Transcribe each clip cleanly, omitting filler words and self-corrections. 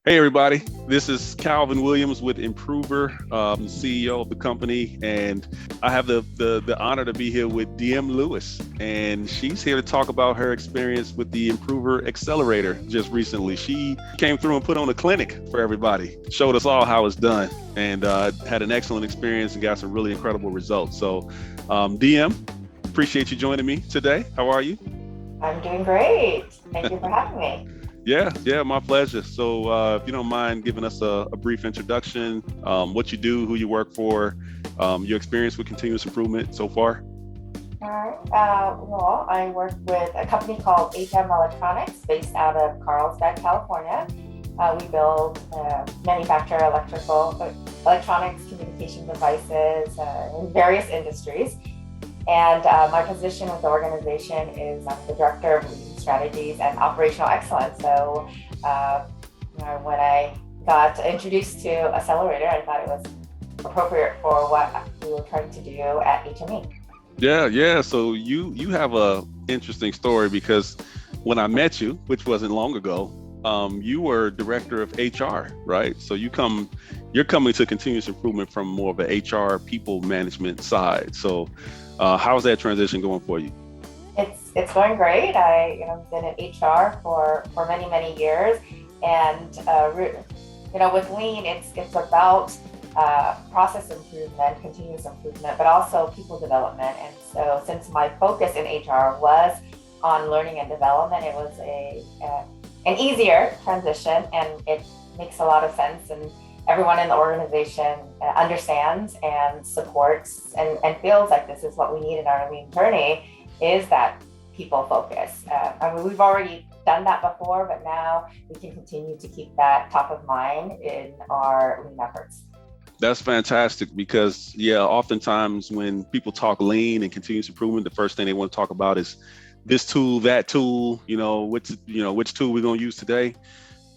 Hey everybody, this is Calvin Williams with Impruver, CEO of the company, and I have the honor to be here with Diem Lewis, and she's here to talk about her experience with the Improver Accelerator just recently. She came through and put on a clinic for everybody, showed us all how it's done, and had an excellent experience and got some really incredible results. So, Diem, appreciate you joining me today. How are you? I'm doing great. Thank you for having me. Yeah, my pleasure. So, if you don't mind giving us a brief introduction, what you do, who you work for, your experience with continuous improvement so far. All right. Well, I work with a company called Diem Electronics based out of Carlsbad, California. We build, manufacture electronics, communication devices in various industries. And my position with the organization is I'm the director of lean strategies and operational excellence. So when I got introduced to Accelerator, I thought it was appropriate for what we were trying to do at HME. Yeah. So you have a interesting story because when I met you, which wasn't long ago, you were director of HR, right? So you're coming to continuous improvement from more of an HR people management side. So how's that transition going for you? It's going great. I've been in HR for many years, and with lean, it's about process improvement, continuous improvement, but also people development. And so, since my focus in HR was on learning and development, it was an easier transition, and it makes a lot of sense. And everyone in the organization understands and supports and feels like this is what we need in our lean journey, is that people focus. We've already done that before, but now we can continue to keep that top of mind in our lean efforts. That's fantastic because oftentimes when people talk lean and continuous improvement, the first thing they want to talk about is this tool, that tool, which tool we're going to use today.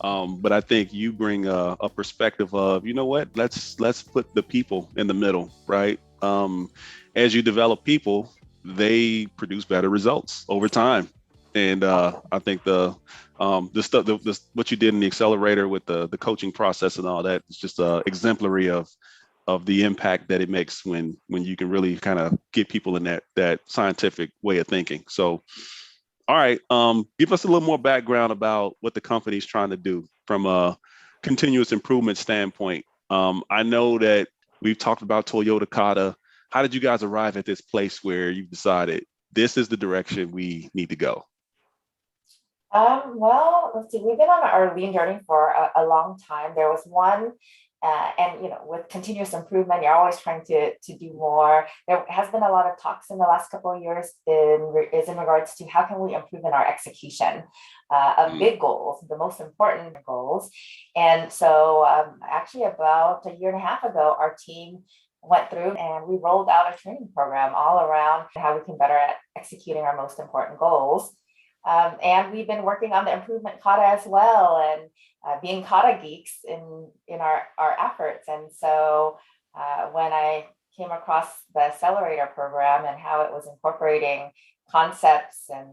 But I think you bring a perspective of, you know what, let's put the people in the middle, right? As you develop people, they produce better results over time. And I think the stuff, what you did in the accelerator with the coaching process and all that is just exemplary of the impact that it makes when you can really kind of get people in that scientific way of thinking. So, all right, give us a little more background about what the company's trying to do from a continuous improvement standpoint. I know that we've talked about Toyota Kata. How did you guys arrive at this place where you decided this is the direction we need to go? Well, let's see. We've been on our lean journey for a long time. There was one, and with continuous improvement, you're always trying to do more. There has been a lot of talks in the last couple of years in regards to how can we improve in our execution of big goals, the most important goals. And so, actually, about a year and a half ago, our team went through and we rolled out a training program all around how we can better at executing our most important goals. And we've been working on the improvement kata as well, and being kata geeks in our efforts. And so when I came across the Accelerator program and how it was incorporating concepts and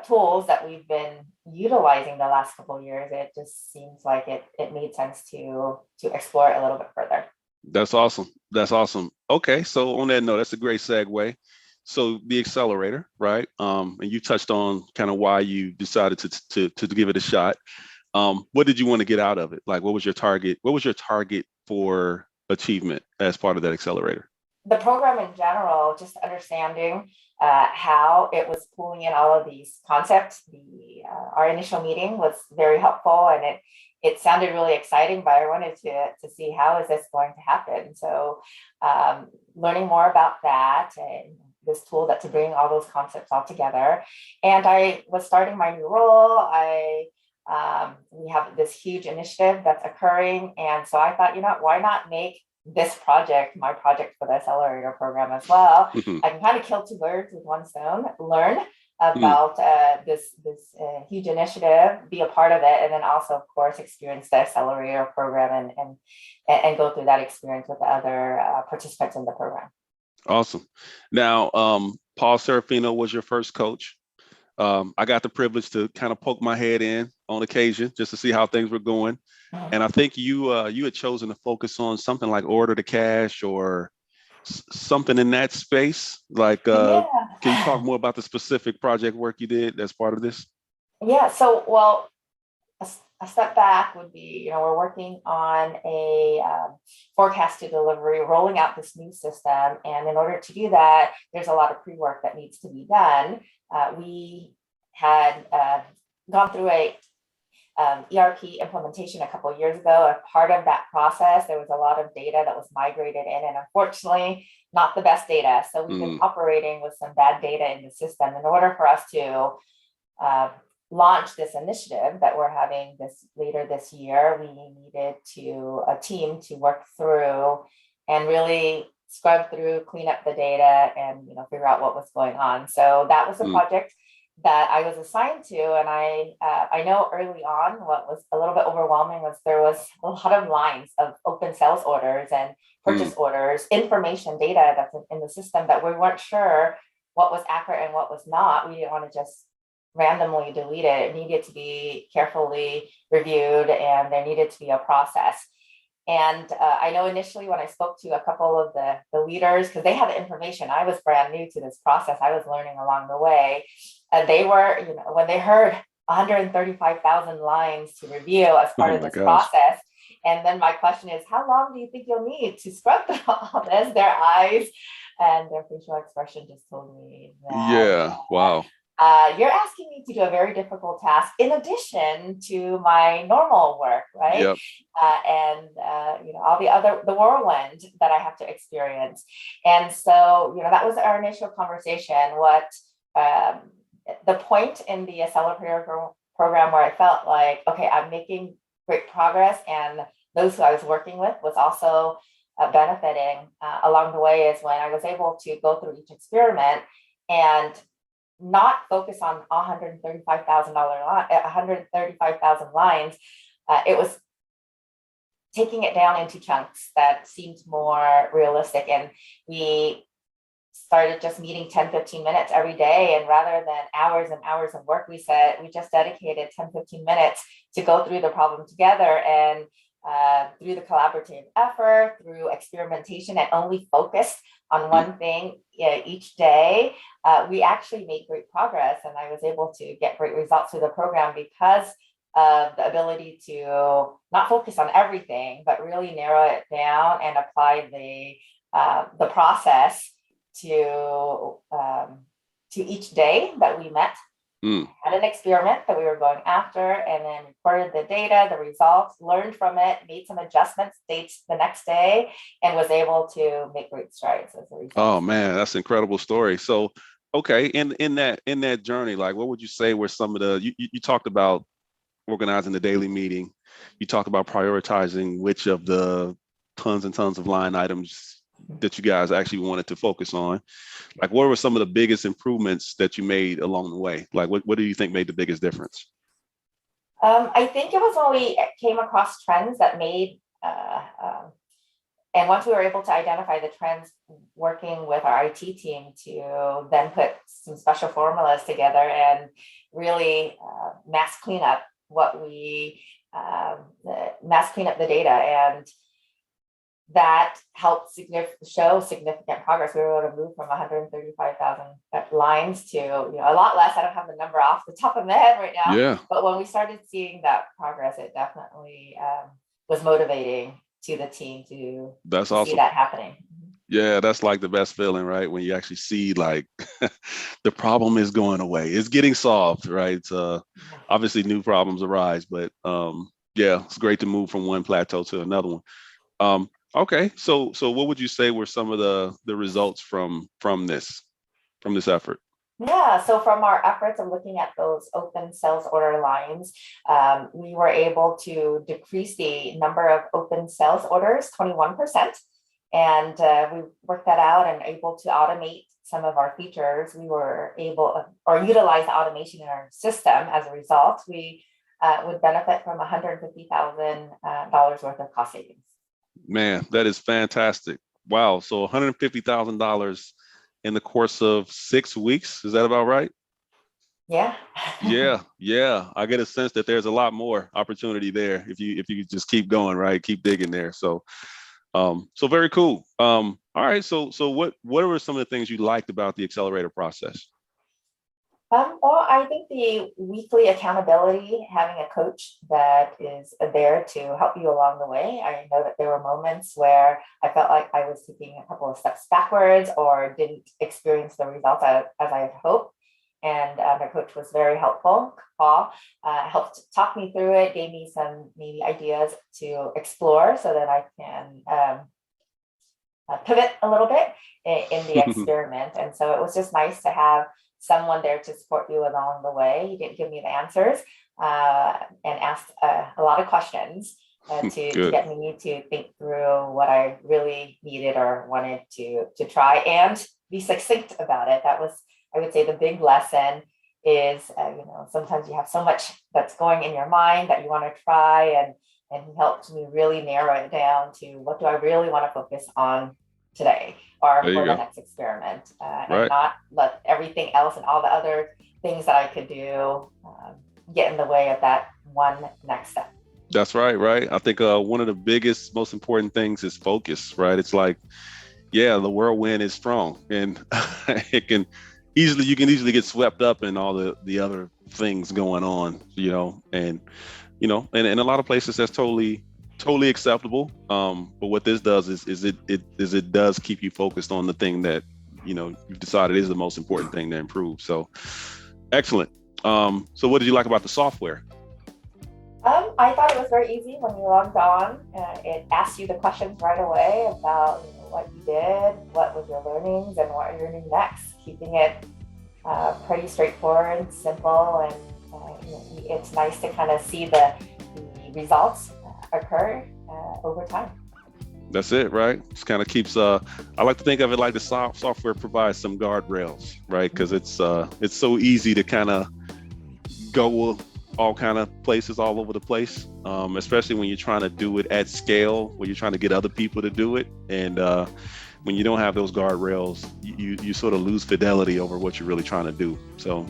tools that we've been utilizing the last couple of years, it just seems like it made sense to explore it a little bit further. That's awesome. That's awesome. Okay, so on that note, that's a great segue. So the accelerator, right? And you touched on kind of why you decided to give it a shot. What did you want to get out of it? Like, what was your target? What was your target for achievement as part of that accelerator? The program in general, just understanding how it was pulling in all of these concepts. Our initial meeting was very helpful, and it sounded really exciting, but I wanted to see how is this going to happen. So learning more about that and this tool that to bring all those concepts all together. And I was starting my new role. We have this huge initiative that's occurring. And so I thought, why not make this project my project for the Accelerator program as well? Mhm. I can kind of kill two birds with one stone, learn about this huge initiative, be a part of it, and then also, of course, experience the Accelerator program and go through that experience with the other participants in the program. Awesome. Now, Paul Serafino was your first coach. I got the privilege to kind of poke my head in on occasion just to see how things were going. And I think you had chosen to focus on something like order to cash or something in that space. Like, can you talk Yeah. more about the specific project work you did as part of this? Yeah. So, well, a step back would be, we're working on a forecast to delivery, rolling out this new system. And in order to do that, there's a lot of pre-work that needs to be done. We had gone through a ERP implementation a couple of years ago. As part of that process, there was a lot of data that was migrated in, and unfortunately, not the best data. So we've been operating with some bad data in the system. In order for us to launch this initiative that we're having later this year, we needed a team to work through and really scrub through, clean up the data, and figure out what was going on. So that was a project that I was assigned to, and I know early on what was a little bit overwhelming was there was a lot of lines of open sales orders and purchase orders, information data that's in the system that we weren't sure what was accurate and what was not. We didn't want to just randomly delete it. It needed to be carefully reviewed, and there needed to be a process. And I know initially when I spoke to a couple of the leaders, because they had the information, I was brand new to this process. I was learning along the way. And they were, when they heard 135,000 lines to review as part of this process. And then my question is, how long do you think you'll need to scrub through all this? Their eyes and their facial expression just told me that. Yeah, wow. You're asking me to do a very difficult task in addition to my normal work, right? Yep. And all the whirlwind that I have to experience. And so, that was our initial conversation. What the point in the Accelerator program where I felt like, okay, I'm making great progress, and those who I was working with was also benefiting along the way, is when I was able to go through each experiment and not focus on $135,000 lines. It was taking it down into chunks that seemed more realistic. And we started just meeting 10-15 minutes every day. And rather than hours and hours of work, we just dedicated 10-15 minutes to go through the problem together. And through the collaborative effort, through experimentation, and only focused on one thing each day, we actually made great progress. And I was able to get great results through the program because of the ability to not focus on everything, but really narrow it down and apply the process to each day that we met. Had an experiment that we were going after, and then recorded the data, the results, learned from it, made some adjustments, dates the next day, and was able to make great strides as a result. Oh man, that's an incredible story. So, okay, in that journey, like, what would you say were some of the you talked about organizing the daily meeting, you talked about prioritizing which of the tons and tons of line items that you guys actually wanted to focus on. Like, what were some of the biggest improvements that you made along the way? Like, what do you think made the biggest difference? I think it was when we came across trends that made, and once we were able to identify the trends, working with our IT team to then put some special formulas together and really mass clean up the data. And that helped show significant progress. We were able to move from 135,000 lines to a lot less. I don't have the number off the top of my head right now. Yeah. But when we started seeing that progress, it definitely was motivating to the team to see that happening. Yeah, that's like the best feeling, right? When you actually see like the problem is going away, it's getting solved, right? Obviously new problems arise, but yeah, it's great to move from one plateau to another one. Okay, so what would you say were some of the results from this effort? Yeah, so from our efforts of looking at those open sales order lines, we were able to decrease the number of open sales orders 21%. And we worked that out and able to automate some of our features. We were able or utilize the automation in our system. As a result, we would benefit from $150,000 worth of cost savings. Man, that is fantastic. Wow. So $150,000 in the course of 6 weeks. Is that about right? Yeah. Yeah. I get a sense that there's a lot more opportunity there if you just keep going, right? Keep digging there. So very cool. All right. So what were some of the things you liked about the accelerator process? Well, I think the weekly accountability, having a coach that is there to help you along the way. I know that there were moments where I felt like I was taking a couple of steps backwards or didn't experience the results as I had hoped. And my coach was very helpful. Paul helped talk me through it, gave me some maybe ideas to explore so that I can pivot a little bit in the experiment. And so it was just nice to have someone there to support you along the way. He didn't give me the answers and asked a lot of questions to get me to think through what I really needed or wanted to try and be succinct about it. That was, I would say, the big lesson is, sometimes you have so much that's going in your mind that you want to try, and he helped me really narrow it down to what do I really want to focus on today or for the next experiment, and not let everything else and all the other things that I could do get in the way of that one next step. That's right. I think one of the biggest, most important things is focus, right? It's like, yeah, the whirlwind is strong, and you can easily get swept up in all the other things going on, and a lot of places that's totally acceptable. But what this does is it does keep you focused on the thing that you've decided is the most important thing to improve. So excellent. So what did you like about the software? I thought it was very easy when you logged on. It asked you the questions right away about what you did, what was your learnings, and what you're doing next. Keeping it pretty straightforward, simple, and it's nice to kind of see the results occur over time. That's it, right? Just kind of keeps. I like to think of it like the software provides some guardrails, right? Because it's so easy to kind of go all kind of places all over the place, especially when you're trying to do it at scale, when you're trying to get other people to do it, and when you don't have those guardrails, you sort of lose fidelity over what you're really trying to do. So,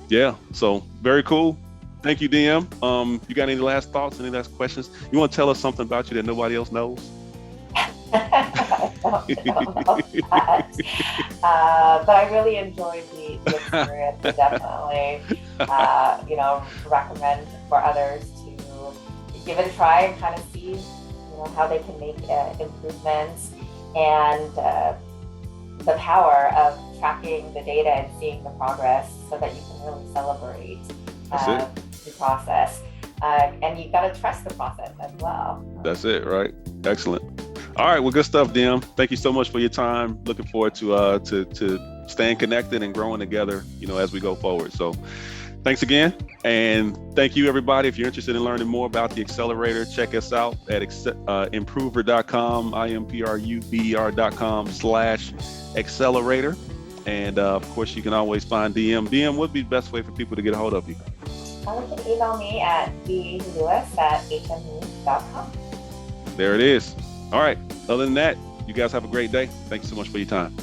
yeah, so very cool. Thank you, Diem. You got any last thoughts, any last questions? You want to tell us something about you that nobody else knows? I don't know that. But I really enjoyed the experience. I definitely, recommend for others to give it a try and kind of see, how they can make improvements, and the power of tracking the data and seeing the progress so that you can really celebrate the process. And you got to trust the process as well. That's it, right? Excellent. All right, well, good stuff, Diem. Thank you so much for your time. Looking forward to staying connected and growing together, as we go forward. So thanks again. And thank you, everybody. If you're interested in learning more about the Accelerator, check us out at impruver.com, impruver.com/accelerator. And of course, you can always find Diem. Diem, what would be the best way for people to get a hold of you? You can email me at dlewis@hme.com. There it is. All right. Other than that, you guys have a great day. Thank you so much for your time.